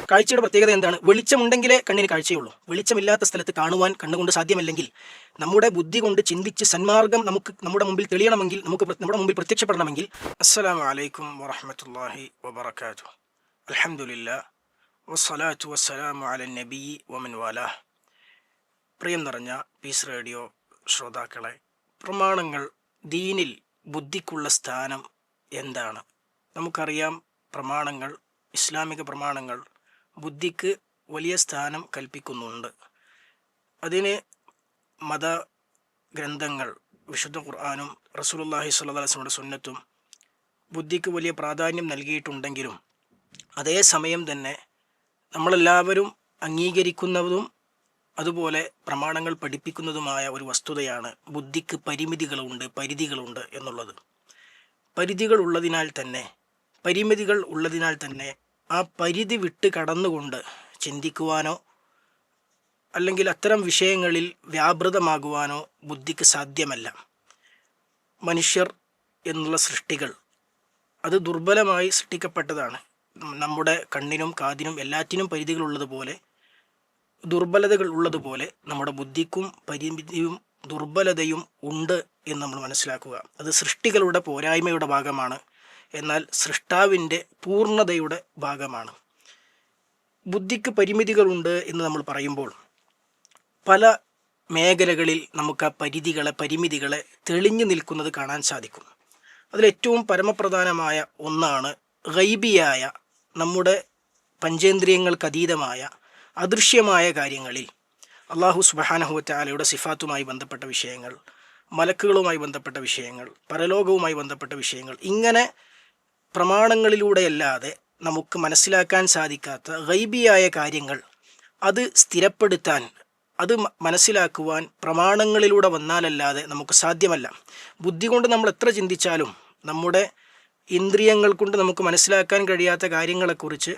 കാഴ്ചയുടെ പ്രത്യേകത എന്താണ്? വെളിച്ചമുണ്ടെങ്കിലേ കണ്ണിന് കാഴ്ചയുള്ളൂ. വെളിച്ചമില്ലാത്ത സ്ഥലത്ത് കാണുവാൻ കണ്ണുകൊണ്ട് സാധ്യമല്ലെങ്കിൽ, നമ്മുടെ ബുദ്ധി കൊണ്ട് ചിന്തിച്ച് സന്മാർഗം നമുക്ക് നമ്മുടെ മുമ്പിൽ തെളിയണമെങ്കിൽ, നമ്മുടെ മുമ്പിൽ പ്രത്യക്ഷപ്പെടണമെങ്കിൽ. അസ്സലാമു അലൈക്കും വറഹ്മത്തുള്ളാഹി വബറകാതുഹു. അൽഹംദുലില്ലാഹ് വസ്സലാത്തു വസ്സലാമു അലൻ നബി വമൻ വാലാഹ്. പ്രിയം നിറഞ്ഞ പീസ് റേഡിയോ ശ്രോതാക്കളെ, പ്രമാണങ്ങൾ, ദീനിൽ ബുദ്ധിക്കുള്ള സ്ഥാനം എന്താണ്? നമുക്കറിയാം, പ്രമാണങ്ങൾ, ഇസ്ലാമിക പ്രമാണങ്ങൾ ബുദ്ധിക്ക് വലിയ സ്ഥാനം കൽപ്പിക്കുന്നുണ്ട്. അതിന് മതഗ്രന്ഥങ്ങൾ, വിശുദ്ധ ഖുർആനും റസൂലുള്ളാഹി സ്വല്ലല്ലാഹു അലൈഹി വസല്ലമയുടെ സുന്നത്തും ബുദ്ധിക്ക് വലിയ പ്രാധാന്യം നൽകിയിട്ടുണ്ടെങ്കിലും, അതേസമയം തന്നെ നമ്മളെല്ലാവരും അംഗീകരിക്കുന്നതും അതുപോലെ പ്രമാണങ്ങൾ പഠിപ്പിക്കുന്നതുമായ ഒരു വസ്തുതയാണ് ബുദ്ധിക്ക് പരിധികളുണ്ട് എന്നുള്ളത്. പരിധികൾ ഉള്ളതിനാൽ തന്നെ ആ പരിധി വിട്ട് കടന്നുകൊണ്ട് ചിന്തിക്കുവാനോ അല്ലെങ്കിൽ അത്തരം വിഷയങ്ങളിൽ വ്യാപൃതമാകുവാനോ ബുദ്ധിക്ക് സാധ്യമല്ല. മനുഷ്യർ എന്നുള്ള സൃഷ്ടികൾ അത് ദുർബലമായി സൃഷ്ടിക്കപ്പെട്ടതാണ്. നമ്മുടെ കണ്ണിനും കാതിനും എല്ലാറ്റിനും പരിധികളുള്ളതുപോലെ, ദുർബലതകൾ ഉള്ളതുപോലെ നമ്മുടെ ബുദ്ധിക്കും പരിമിതിയും ദുർബലതയും ഉണ്ട് എന്ന് നമ്മൾ മനസ്സിലാക്കുക. അത് സൃഷ്ടികളുടെ പോരായ്മയുടെ ഭാഗമാണ്, എന്നാൽ സൃഷ്ടാവിൻ്റെ പൂർണ്ണതയുടെ ഭാഗമാണ്. ബുദ്ധിക്ക് പരിമിതികളുണ്ട് എന്ന് നമ്മൾ പറയുമ്പോൾ പല മേഖലകളിൽ നമുക്ക് ആ പരിമിതികളെ തെളിഞ്ഞു നിൽക്കുന്നത് കാണാൻ സാധിക്കും. അതിലേറ്റവും പരമപ്രധാനമായ ഒന്നാണ് ഗൈബിയായ, നമ്മുടെ പഞ്ചേന്ദ്രിയങ്ങൾക്കതീതമായ അദൃശ്യമായ കാര്യങ്ങളിൽ അല്ലാഹു സുബ്ഹാനഹു വ തആലയുടെ സിഫാത്തുമായി ബന്ധപ്പെട്ട വിഷയങ്ങൾ, മലക്കുകളുമായി ബന്ധപ്പെട്ട വിഷയങ്ങൾ, പരലോകവുമായി ബന്ധപ്പെട്ട വിഷയങ്ങൾ, ഇങ്ങനെ പ്രമാണങ്ങളിലൂടെയല്ലാതെ നമുക്ക് മനസ്സിലാക്കാൻ സാധിക്കാത്ത ഗൈബിയായ കാര്യങ്ങൾ, അത് സ്ഥിരപ്പെടുത്താൻ, അത് മനസ്സിലാക്കുവാൻ പ്രമാണങ്ങളിലൂടെ വന്നാലല്ലാതെ നമുക്ക് സാധ്യമല്ല. ബുദ്ധി കൊണ്ട് നമ്മൾ എത്ര ചിന്തിച്ചാലും, നമ്മുടെ ഇന്ദ്രിയങ്ങൾ കൊണ്ട് നമുക്ക് മനസ്സിലാക്കാൻ കഴിയാത്ത കാര്യങ്ങളെക്കുറിച്ച്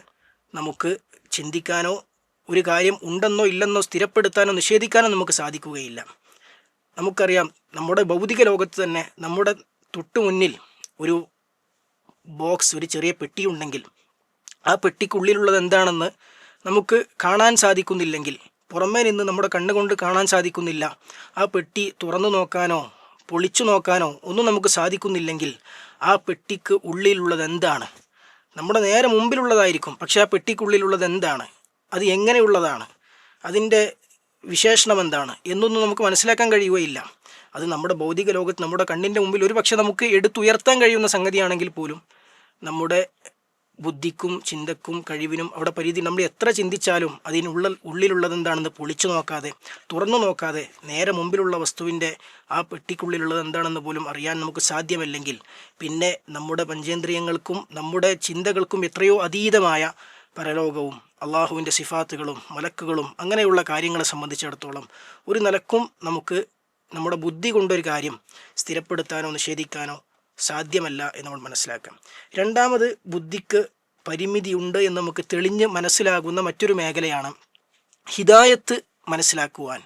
നമുക്ക് ചിന്തിക്കാനോ ഒരു കാര്യം ഉണ്ടെന്നോ ഇല്ലെന്നോ സ്ഥിരപ്പെടുത്താനോ നിഷേധിക്കാനോ നമുക്ക് സാധിക്കുകയില്ല. നമുക്കറിയാം, നമ്മുടെ ഭൗതിക ലോകത്ത് തന്നെ നമ്മുടെ തൊട്ടുമുന്നിൽ ഒരു ബോക്സ്, ഒരു ചെറിയ പെട്ടിയുണ്ടെങ്കിൽ ആ പെട്ടിക്കുള്ളിലുള്ളത് എന്താണെന്ന് നമുക്ക് കാണാൻ സാധിക്കുന്നില്ലെങ്കിൽ, പുറമേ നിന്ന് നമ്മുടെ കണ്ണുകൊണ്ട് കാണാൻ സാധിക്കുന്നില്ല, ആ പെട്ടി തുറന്നു നോക്കാനോ പൊളിച്ചു നോക്കാനോ ഒന്നും നമുക്ക് സാധിക്കുന്നില്ലെങ്കിൽ, ആ പെട്ടിക്ക് ഉള്ളിലുള്ളത് എന്താണ്? നമ്മുടെ നേരെ മുമ്പിലുള്ളതായിരിക്കും, പക്ഷേ ആ പെട്ടിക്കുള്ളിലുള്ളത് എന്താണ്, അത് എങ്ങനെയുള്ളതാണ്, അതിൻ്റെ വിശേഷണം എന്താണ് എന്നൊന്നും നമുക്ക് മനസ്സിലാക്കാൻ കഴിയുകയില്ല. അത് നമ്മുടെ ഭൗതിക ലോകത്ത് നമ്മുടെ കണ്ണിൻ്റെ മുമ്പിൽ ഒരു പക്ഷെ നമുക്ക് എടുത്തുയർത്താൻ കഴിയുന്ന സംഗതിയാണെങ്കിൽ പോലും നമ്മുടെ ബുദ്ധിക്കും ചിന്തക്കും കഴിവിനും അവിടെ പരിധി. നമ്മൾ എത്ര ചിന്തിച്ചാലും ഉള്ളിലുള്ളത് എന്താണെന്ന് പൊളിച്ചു നോക്കാതെ, തുറന്നു നോക്കാതെ, നേരെ മുമ്പിലുള്ള വസ്തുവിൻ്റെ ആ പെട്ടിക്കുള്ളിലുള്ളത് എന്താണെന്ന് പോലും അറിയാൻ നമുക്ക് സാധ്യമല്ലെങ്കിൽ, പിന്നെ നമ്മുടെ പഞ്ചേന്ദ്രിയങ്ങൾക്കും നമ്മുടെ ചിന്തകൾക്കും എത്രയോ അതീതമായ പരലോകവും അള്ളാഹുവിൻ്റെ സിഫാത്തുകളും മലക്കുകളും അങ്ങനെയുള്ള കാര്യങ്ങളെ സംബന്ധിച്ചിടത്തോളം ഒരു നിലക്കും നമുക്ക് നമ്മുടെ ബുദ്ധി കൊണ്ടൊരു കാര്യം സ്ഥിരപ്പെടുത്താനോ നിഷേധിക്കാനോ സാധ്യമല്ല എന്ന് നമ്മൾ മനസ്സിലാക്കാം. രണ്ടാമത്, ബുദ്ധിക്ക് പരിമിതിയുണ്ട് എന്ന് നമുക്ക് തെളിഞ്ഞ് മനസ്സിലാകുന്ന മറ്റൊരു മേഖലയാണ് ഹിദായത്ത് മനസ്സിലാക്കുവാൻ.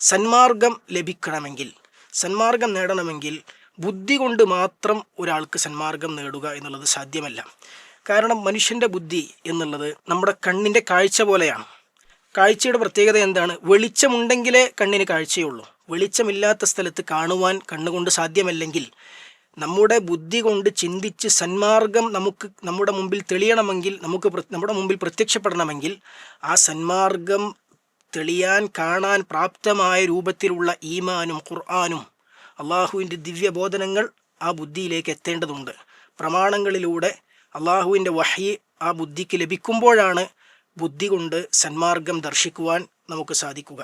സന്മാർഗം ലഭിക്കണമെങ്കിൽ, സന്മാർഗം നേടണമെങ്കിൽ ബുദ്ധി കൊണ്ട് മാത്രം ഒരാൾക്ക് സന്മാർഗം നേടുക എന്നുള്ളത് സാധ്യമല്ല. കാരണം മനുഷ്യൻ്റെ ബുദ്ധി എന്നുള്ളത് നമ്മുടെ കണ്ണിൻ്റെ കാഴ്ച പോലെയാണ്. കാഴ്ചയുടെ പ്രത്യേകത എന്താണ്? വെളിച്ചമുണ്ടെങ്കിലേ കണ്ണിന് കാഴ്ചയുള്ളൂ. വെളിച്ചമില്ലാത്ത സ്ഥലത്ത് കാണുവാൻ കണ്ണുകൊണ്ട് സാധ്യമല്ലെങ്കിൽ, നമ്മുടെ ബുദ്ധി കൊണ്ട് ചിന്തിച്ച് സന്മാർഗം നമുക്ക് നമ്മുടെ മുമ്പിൽ തെളിയണമെങ്കിൽ, നമ്മുടെ മുമ്പിൽ പ്രത്യക്ഷപ്പെടണമെങ്കിൽ, ആ സന്മാർഗം തെളിയാൻ കാണാൻ പ്രാപ്തമായ രൂപത്തിലുള്ള ഈമാനും ഖുർആനും അള്ളാഹുവിൻ്റെ ദിവ്യബോധനങ്ങൾ ആ ബുദ്ധിയിലേക്ക് എത്തേണ്ടതുണ്ട്. പ്രമാണങ്ങളിലൂടെ അള്ളാഹുവിൻ്റെ വഹ്യ് ആ ബുദ്ധിക്ക് ലഭിക്കുമ്പോഴാണ് ബുദ്ധി കൊണ്ട് സന്മാർഗം ദർശിക്കുവാൻ നമുക്ക് സാധിക്കുക.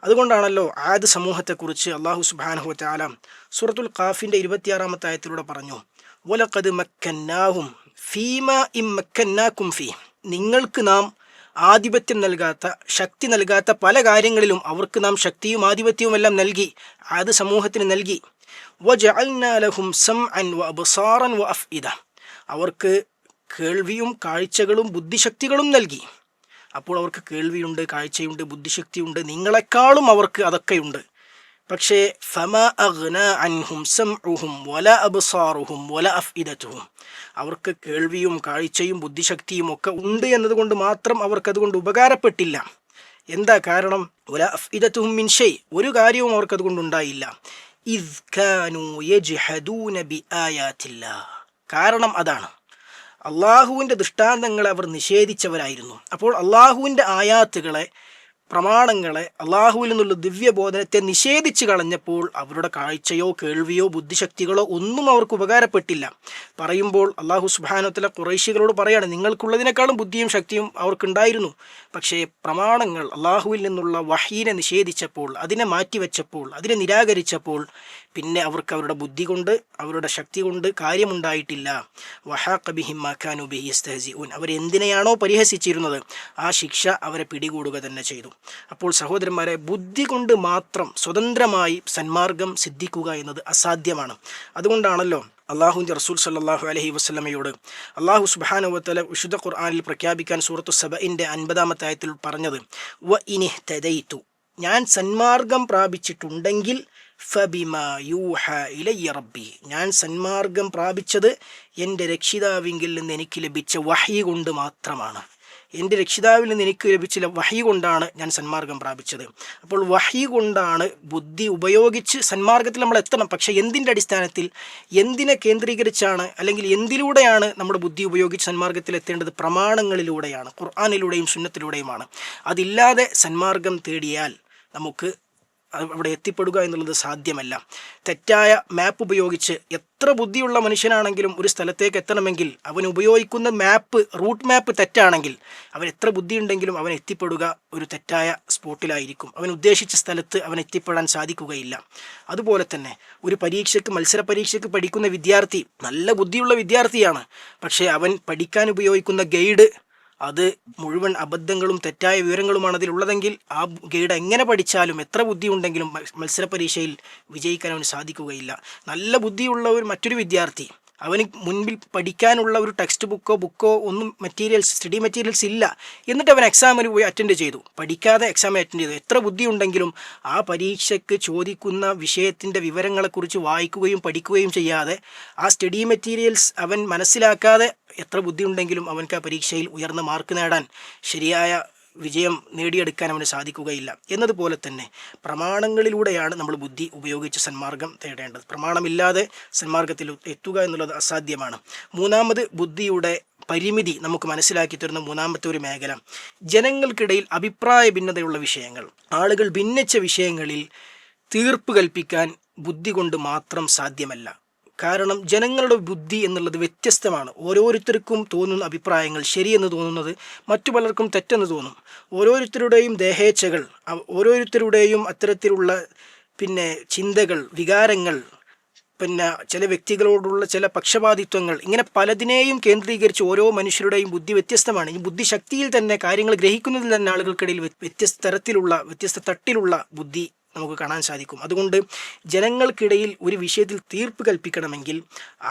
അതുകൊണ്ടാണല്ലോ ആദ് സമൂഹത്തെക്കുറിച്ച് അള്ളാഹു സുബ്ഹാനഹു വ തആല സൂറത്തുൽ ഖാഫിൻ്റെ 26-ാമത്തെ ആയത്തിലൂടെ പറഞ്ഞു, വലഖദ് മക്കന്നാഹും ഫീമാ ഇൻ മക്കന്നാകും ഫീ. നിങ്ങൾക്ക് നാം ആധിപത്യം നൽകാത്ത, ശക്തി നൽകാത്ത പല കാര്യങ്ങളിലും അവർക്ക് നാം ശക്തിയും ആധിപത്യവും എല്ലാം നൽകി, ആദ് സമൂഹത്തിന് നൽകി. വജഅൽനാ ലഹും സംഅൻ വഅബ്സാറൻ വഅഫ്ഇദ. അവർക്ക് കേൾവിയും കാഴ്ചകളും ബുദ്ധിശക്തികളും നൽകി. അപ്പോൾ അവർക്ക് കേൾവിയുണ്ട്, കാഴ്ചയുണ്ട്, ബുദ്ധിശക്തിയുണ്ട്, നിങ്ങളെക്കാളും അവർക്ക് അതൊക്കെയുണ്ട്. പക്ഷേ ഫമ അഗ്ന അൻഹും സംഉഹും വല അബ്സാറുഹും വല അഫ്ഇദതുഹും, അവർക്ക് കേൾവിയും കാഴ്ചയും ബുദ്ധിശക്തിയും ഒക്കെ ഉണ്ട് എന്നതുകൊണ്ട് മാത്രം അവർക്കതുകൊണ്ട് ഉപകാരപ്പെട്ടില്ല. എന്താ കാരണം? വല അഫ്ഇദതുഹും മിൻ ഷൈ, ഒരു കാര്യവും അവർക്കതുകൊണ്ടുണ്ടായില്ല. ഇദ് കാനൂ യജ്ഹദൂന ബിആയാതില്ലാഹ്, കാരണം അതാണ്, അള്ളാഹുവിൻ്റെ ദൃഷ്ടാന്തങ്ങളെ അവർ നിഷേധിച്ചവരായിരുന്നു. അപ്പോൾ അള്ളാഹുവിൻ്റെ ആയാത്തുകളെ, പ്രമാണങ്ങളെ, അള്ളാഹുവിൽ നിന്നുള്ള ദിവ്യബോധനത്തെ നിഷേധിച്ച് കളഞ്ഞപ്പോൾ അവരുടെ കാഴ്ചയോ കേൾവിയോ ബുദ്ധിശക്തികളോ ഒന്നും അവർക്ക് ഉപകാരപ്പെട്ടില്ല. പറയുമ്പോൾ അള്ളാഹു സുബ്ഹാനഹു വ തആല ഖുറൈശികളോട് പറയാണ്, നിങ്ങൾക്കുള്ളതിനേക്കാളും ബുദ്ധിയും ശക്തിയും അവർക്കുണ്ടായിരുന്നു. പക്ഷേ പ്രമാണങ്ങൾ, അള്ളാഹുവിൽ നിന്നുള്ള വഹീനെ നിഷേധിച്ചപ്പോൾ, അതിനെ മാറ്റിവെച്ചപ്പോൾ, അതിനെ നിരാകരിച്ചപ്പോൾ പിന്നെ അവർക്ക് അവരുടെ ബുദ്ധി കൊണ്ട്, അവരുടെ ശക്തി കൊണ്ട് കാര്യമുണ്ടായിട്ടില്ല. വഹാഖ ബിഹിം മാ കാനൂ ബിഹി യസ്തഹ്സിഊൻ, അവരെന്തിനെയാണോ പരിഹസിച്ചിരുന്നത് ആ ശിക്ഷ അവരെ പിടികൂടുക തന്നെ ചെയ്തു. അപ്പോൾ സഹോദരന്മാരെ, ബുദ്ധി കൊണ്ട് മാത്രം സ്വതന്ത്രമായി സന്മാർഗം സിദ്ധിക്കുക എന്നത് അസാധ്യമാണ്. അതുകൊണ്ടാണല്ലോ അള്ളാഹുവിൻ്റെ റസൂൽ സല്ലല്ലാഹു അലൈഹി വസല്ലമയോട് അള്ളാഹു സുബ്ഹാനഹു വ തആല വിശുദ്ധ ഖുർആനിൽ പ്രഖ്യാപിക്കാൻ സൂറത്തു സബഇൻ്റെ 50-ാമത്തെ ആയത്തിൽ പറഞ്ഞത്, വ ഇനിഹ്തദൈതു, ഞാൻ സന്മാർഗം പ്രാപിച്ചിട്ടുണ്ടെങ്കിൽ ഫബിമാ യൂഹ ഇലയ്യ റബ്ബി, ഞാൻ സന്മാർഗം പ്രാപിച്ചത് എൻ്റെ രക്ഷിതാവിങ്കിൽ നിന്ന് എനിക്ക് ലഭിച്ച വഹി കൊണ്ട് മാത്രമാണ്. എൻ്റെ രക്ഷിതാവിൽ നിന്ന് എനിക്ക് ലഭിച്ച വഹി കൊണ്ടാണ് ഞാൻ സന്മാർഗം പ്രാപിച്ചത്. അപ്പോൾ വഹി കൊണ്ടാണ് ബുദ്ധി ഉപയോഗിച്ച് സന്മാർഗത്തിൽ നമ്മൾ എത്തണം. പക്ഷേ എന്തിൻ്റെ അടിസ്ഥാനത്തിൽ, എന്തിനെ കേന്ദ്രീകരിച്ചാണ്, അല്ലെങ്കിൽ എന്തിലൂടെയാണ് നമ്മുടെ ബുദ്ധി ഉപയോഗിച്ച് സന്മാർഗത്തിൽ എത്തേണ്ടത്? പ്രമാണങ്ങളിലൂടെയാണ്, ഖുർആനിലൂടെയും സുന്നത്തിലൂടെയുമാണ്. അതില്ലാതെ സന്മാർഗം തേടിയാൽ നമുക്ക് അവിടെ എത്തിപ്പെടുക എന്നുള്ളത് സാധ്യമല്ല. തെറ്റായ മാപ്പ് ഉപയോഗിച്ച് എത്ര ബുദ്ധിയുള്ള മനുഷ്യനാണെങ്കിലും ഒരു സ്ഥലത്തേക്ക് എത്തണമെങ്കിൽ അവൻ ഉപയോഗിക്കുന്ന മാപ്പ്, റൂട്ട് മാപ്പ് തെറ്റാണെങ്കിൽ അവൻ എത്ര ബുദ്ധിയുണ്ടെങ്കിലും അവൻ എത്തിപ്പെടുക ഒരു തെറ്റായ സ്പോട്ടിലായിരിക്കും. അവൻ ഉദ്ദേശിച്ച സ്ഥലത്ത് അവൻ എത്തിപ്പെടാൻ സാധിക്കുകയില്ല. അതുപോലെ തന്നെ ഒരു പരീക്ഷയ്ക്ക്, മത്സര പരീക്ഷയ്ക്ക് പഠിക്കുന്ന വിദ്യാർത്ഥി നല്ല ബുദ്ധിയുള്ള വിദ്യാർത്ഥിയാണ്. പക്ഷേ അവൻ പഠിക്കാൻ ഉപയോഗിക്കുന്ന ഗൈഡ് അത് മുഴുവൻ അബദ്ധങ്ങളും തെറ്റായ വിവരങ്ങളുമാണ് അതിലുള്ളതെങ്കിൽ ആ ഗൈഡ് എങ്ങനെ പഠിച്ചാലും എത്ര ബുദ്ധിയുണ്ടെങ്കിലും മത്സര പരീക്ഷയിൽ വിജയിക്കാൻ അവന് സാധിക്കുകയില്ല. നല്ല ബുദ്ധിയുള്ള മറ്റൊരു വിദ്യാർത്ഥി, അവന് മുൻപിൽ പഠിക്കാനുള്ള ഒരു ടെക്സ്റ്റ് ബുക്കോ ഒന്നും സ്റ്റഡി മെറ്റീരിയൽസ് ഇല്ല, എന്നിട്ട് അവൻ എക്സാമിന് പോയി അറ്റൻഡ് ചെയ്തു, പഠിക്കാതെ എക്സാം അറ്റൻഡ് ചെയ്തു. എത്ര ബുദ്ധിയുണ്ടെങ്കിലും ആ പരീക്ഷയ്ക്ക് ചോദിക്കുന്ന വിഷയത്തിൻ്റെ വിവരങ്ങളെക്കുറിച്ച് വായിക്കുകയും പഠിക്കുകയും ചെയ്യാതെ, ആ സ്റ്റഡി മെറ്റീരിയൽസ് അവൻ മനസ്സിലാക്കാതെ എത്ര ബുദ്ധിയുണ്ടെങ്കിലും അവൻക്ക് ആ പരീക്ഷയിൽ ഉയർന്ന മാർക്ക് നേടാൻ, ശരിയായ വിജയം നേടിയെടുക്കാൻ അവന് സാധിക്കുകയില്ല. എന്നതുപോലെ തന്നെ പ്രമാണങ്ങളിലൂടെയാണ് നമ്മൾ ബുദ്ധി ഉപയോഗിച്ച് സന്മാർഗം തേടേണ്ടത്. പ്രമാണമില്ലാതെ സന്മാർഗത്തിൽ എത്തുക എന്നുള്ളത് അസാധ്യമാണ്. മൂന്നാമത്, ബുദ്ധിയുടെ പരിമിതി നമുക്ക് മനസ്സിലാക്കി തരുന്ന മൂന്നാമത്തെ ഒരു മേഖല, ജനങ്ങൾക്കിടയിൽ അഭിപ്രായ ഭിന്നതയുള്ള വിഷയങ്ങൾ, ആളുകൾ ഭിന്നിച്ച വിഷയങ്ങളിൽ തീർപ്പ് കൽപ്പിക്കാൻ ബുദ്ധി കൊണ്ട് മാത്രം സാധ്യമല്ല. കാരണം ജനങ്ങളുടെ ബുദ്ധി എന്നുള്ളത് വ്യത്യസ്തമാണ്. ഓരോരുത്തർക്കും തോന്നുന്ന അഭിപ്രായങ്ങൾ ശരിയെന്ന് തോന്നുന്നത് മറ്റു പലർക്കും തെറ്റെന്ന് തോന്നും. ഓരോരുത്തരുടെയും ദേഹേച്ഛകൾ, ഓരോരുത്തരുടെയും അത്തരത്തിലുള്ള ചിന്തകൾ, വികാരങ്ങൾ, ചില വ്യക്തികളോടുള്ള ചില പക്ഷപാതിത്വങ്ങൾ, ഇങ്ങനെ പലതിനെയും കേന്ദ്രീകരിച്ച് ഓരോ മനുഷ്യരുടെയും ബുദ്ധി വ്യത്യസ്തമാണ്. ഈ ബുദ്ധിശക്തിയിൽ തന്നെ, കാര്യങ്ങൾ ഗ്രഹിക്കുന്നതിൽ തന്നെ ആളുകൾക്കിടയിൽ വ്യത്യസ്ത തട്ടിലുള്ള ബുദ്ധി നമുക്ക് കാണാൻ സാധിക്കും. അതുകൊണ്ട് ജനങ്ങൾക്കിടയിൽ ഒരു വിഷയത്തിൽ തീർപ്പ് കൽപ്പിക്കണമെങ്കിൽ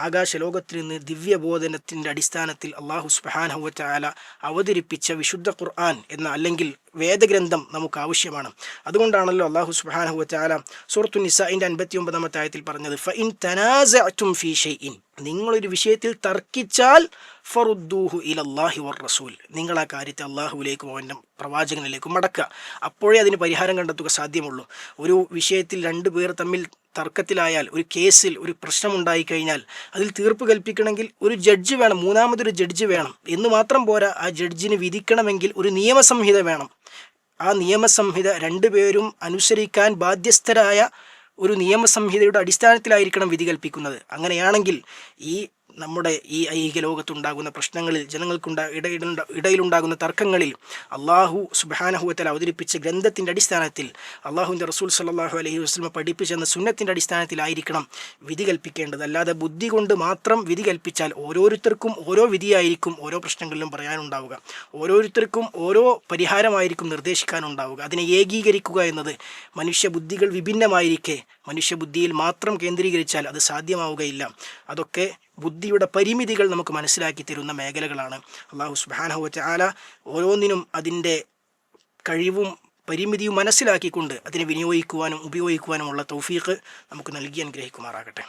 ആകാശലോകത്തിൽ നിന്ന് ദിവ്യബോധനത്തിൻ്റെ അടിസ്ഥാനത്തിൽ അള്ളാഹു സുബ്ഹാനഹു വ തആല അവതരിപ്പിച്ച വിശുദ്ധ ഖുർആൻ എന്ന, അല്ലെങ്കിൽ വേദഗ്രന്ഥം നമുക്ക് ആവശ്യമാണ്. അതുകൊണ്ടാണല്ലോ അള്ളാഹു സുബ്ഹാനഹു വ തആല സൂറത്തു നിസാഇൻ്റെ 59-ാമത്തെ ആയത്തിൽ പറഞ്ഞത്, ഫഇൻ തനാസഅതും ഫീ ഷൈഇൻ, നിങ്ങളൊരു വിഷയത്തിൽ തർക്കിച്ചാൽ ഫറുദ്ദൂഹു ഇലല്ലാഹി വർ റസൂൽ, നിങ്ങൾ ആ കാര്യത്തെ അള്ളാഹുവിലേക്കും അവൻ്റെ പ്രവാചകനിലേക്കും മടക്കുക. അപ്പോഴേ അതിന് പരിഹാരം കണ്ടെത്തുക സാധ്യമുള്ളൂ. ഒരു വിഷയത്തിൽ രണ്ടു പേർ തമ്മിൽ തർക്കത്തിലായാൽ, ഒരു കേസിൽ ഒരു പ്രശ്നമുണ്ടായിക്കഴിഞ്ഞാൽ അതിൽ തീർപ്പ് കൽപ്പിക്കണമെങ്കിൽ ഒരു ജഡ്ജ് വേണം, മൂന്നാമതൊരു ജഡ്ജ് വേണം എന്ന് മാത്രം പോരാ. ആ ജഡ്ജിന് വിധിക്കണമെങ്കിൽ ഒരു നിയമസംഹിത വേണം. ആ നിയമസംഹിത രണ്ടുപേരും അനുസരിക്കാൻ ബാധ്യസ്ഥരായ ഒരു നിയമസംഹിതയുടെ അടിസ്ഥാനത്തിലായിരിക്കണം വിധി കൽപ്പിക്കുന്നത്. അങ്ങനെയാണെങ്കിൽ നമ്മുടെ ഈ ഐഹിക ലോകത്തുണ്ടാകുന്ന പ്രശ്നങ്ങളിൽ, ഇടയിലുണ്ടാകുന്ന തർക്കങ്ങളിൽ അള്ളാഹു സുബ്ഹാനഹു വ തആല അവതരിപ്പിച്ച ഗ്രന്ഥത്തിൻ്റെ അടിസ്ഥാനത്തിൽ, അള്ളാഹുവിൻ്റെ റസൂൽ സല്ലല്ലാഹു അലൈഹി വസല്ലം പഠിപ്പിച്ചെന്ന സുന്നത്തിൻ്റെ അടിസ്ഥാനത്തിലായിരിക്കണം വിധി കൽപ്പിക്കേണ്ടത്. അല്ലാതെ ബുദ്ധി കൊണ്ട് മാത്രം വിധി കൽപ്പിച്ചാൽ ഓരോരുത്തർക്കും ഓരോ വിധിയായിരിക്കും ഓരോ പ്രശ്നങ്ങളിലും പറയാനുണ്ടാവുക, ഓരോരുത്തർക്കും ഓരോ പരിഹാരമായിരിക്കും നിർദ്ദേശിക്കാനുണ്ടാവുക. അതിനെ ഏകീകരിക്കുക എന്നത്, മനുഷ്യബുദ്ധികൾ വിഭിന്നമായിരിക്കെ മനുഷ്യബുദ്ധിയിൽ മാത്രം കേന്ദ്രീകരിച്ചാൽ അത് സാധ്യമാവുകയില്ല. അതൊക്കെ ബുദ്ധിയുടെ പരിമിതികൾ നമുക്ക് മനസ്സിലാക്കി തരുന്ന മേഖലകളാണ്. അള്ളാഹു സുബ്ഹാനഹു വ തആല ഓരോന്നിനും അതിൻ്റെ കഴിവും പരിമിതിയും മനസ്സിലാക്കിക്കൊണ്ട് അതിനെ വിനിയോഗിക്കുവാനും ഉപയോഗിക്കുവാനുമുള്ള തൗഫീഖ് നമുക്ക് നൽകി അനുഗ്രഹിക്കുമാറാകട്ടെ.